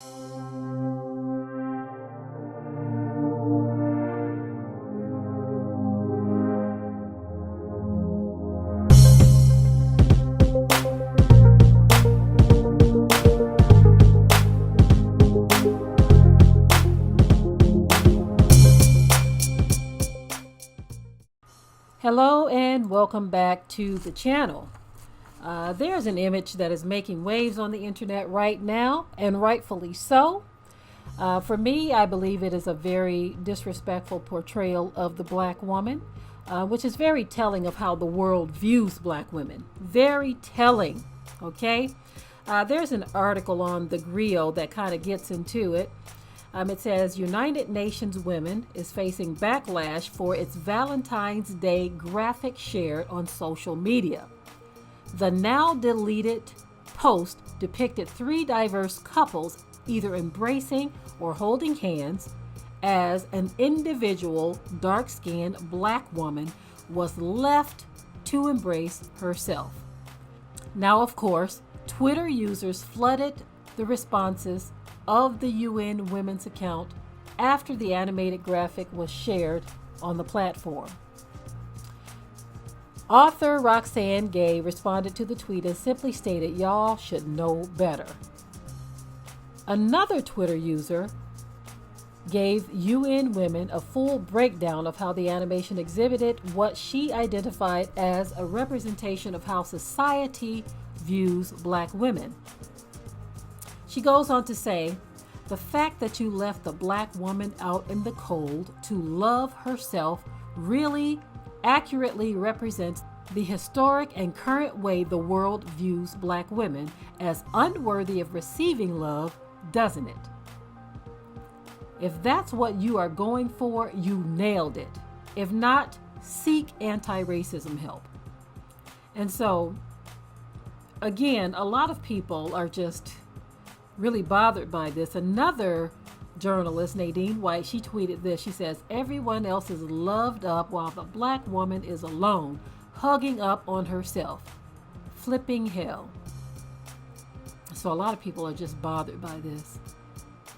Hello and welcome back to the channel. There's an image that is making waves on the internet right now, and rightfully so. For me, I believe it is a very disrespectful portrayal of the black woman, which is very telling of how the world views black women. Very telling, okay? There's an article on the Griot that kind of gets into it. It says United Nations Women is facing backlash for its Valentine's Day graphic shared on social media. The now deleted post depicted three diverse couples either embracing or holding hands as an individual dark-skinned black woman was left to embrace herself. Now, of course, Twitter users flooded the responses of the UN Women's account after the animated graphic was shared on the platform. Author Roxane Gay responded to the tweet and simply stated, "Y'all should know better." Another Twitter user gave UN Women a full breakdown of how the animation exhibited what she identified as a representation of how society views black women. She goes on to say, "The fact that you left the black woman out in the cold to love herself really accurately represents the historic and current way the world views black women as unworthy of receiving love, doesn't it? If that's what you are going for, you nailed it. If not, seek anti-racism help." And so, again, a lot of people are just really bothered by this. Another journalist, Nadine White, she tweeted this. She says, "Everyone else is loved up while the black woman is alone, hugging up on herself. Flipping hell." So a lot of people are just bothered by this.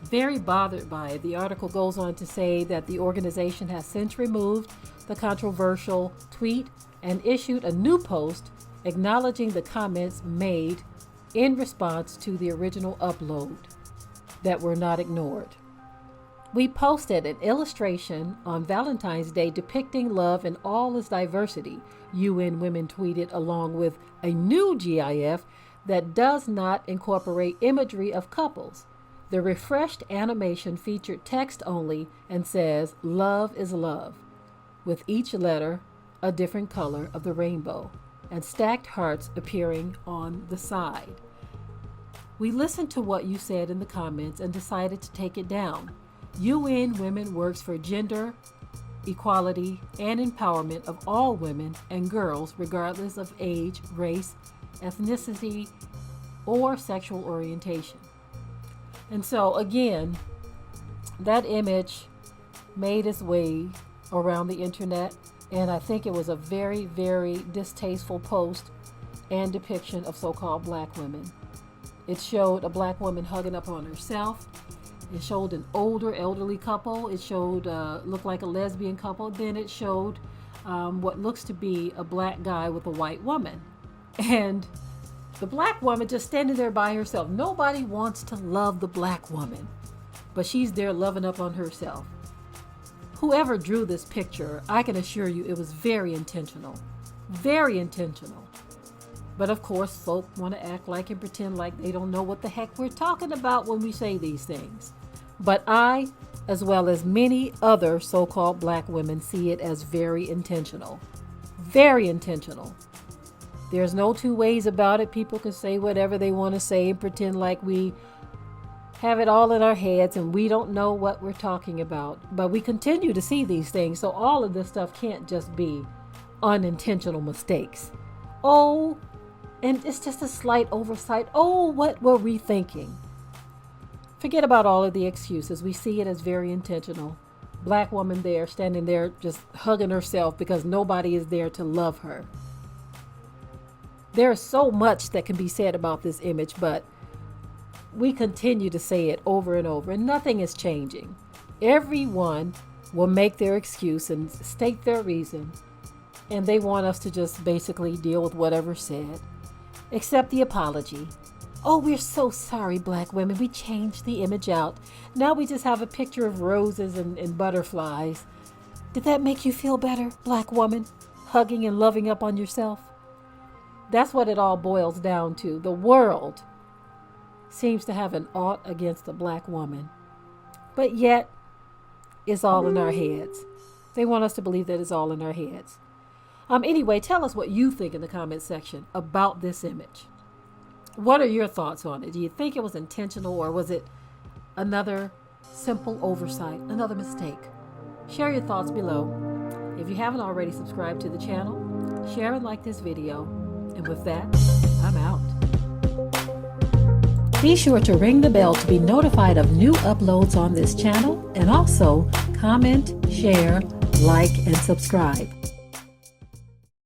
Very bothered by it. The article goes on to say that the organization has since removed the controversial tweet and issued a new post acknowledging the comments made in response to the original upload that were not ignored. "We posted an illustration on Valentine's Day depicting love in all its diversity," UN Women tweeted, along with a new GIF that does not incorporate imagery of couples. The refreshed animation featured text only and says, "Love is love," with each letter a different color of the rainbow, and stacked hearts appearing on the side. "We listened to what you said in the comments and decided to take it down. UN Women works for gender equality and empowerment of all women and girls, regardless of age, race, ethnicity, or sexual orientation." And so, again, that image made its way around the internet, and I think it was a very, very distasteful post and depiction of so-called black women. It showed a black woman hugging up on herself. It showed an older, elderly couple. It showed, looked like a lesbian couple. Then it showed what looks to be a black guy with a white woman. And the black woman just standing there by herself. Nobody wants to love the black woman, but she's there loving up on herself. Whoever drew this picture, I can assure you it was very intentional. Very intentional. But of course, folk want to act like and pretend like they don't know what the heck we're talking about when we say these things. But I, as well as many other so-called black women, see it as very intentional. Very intentional. There's no two ways about it. People can say whatever they want to say and pretend like we have it all in our heads and we don't know what we're talking about. But we continue to see these things. So all of this stuff can't just be unintentional mistakes. Oh, and it's just a slight oversight. Oh, what were we thinking? Forget about all of the excuses. We see it as very intentional. Black woman there, standing there, just hugging herself because nobody is there to love her. There is so much that can be said about this image, but we continue to say it over and over, and nothing is changing. Everyone will make their excuse and state their reason, and they want us to just basically deal with whatever's said, except the apology. Oh, we're so sorry, black women. We changed the image out. Now we just have a picture of roses and butterflies. Did that make you feel better, black woman? Hugging and loving up on yourself? That's what it all boils down to. The world seems to have an ought against the black woman. But yet, it's all in our heads. They want us to believe that it's all in our heads. Anyway, tell us what you think in the comment section about this image. What are your thoughts on it? Do you think it was intentional, or was it another simple oversight, another mistake? Share your thoughts below. If you haven't already subscribed to the channel, share and like this video. And with that, I'm out. Be sure to ring the bell to be notified of new uploads on this channel, and also comment, share, like, and subscribe.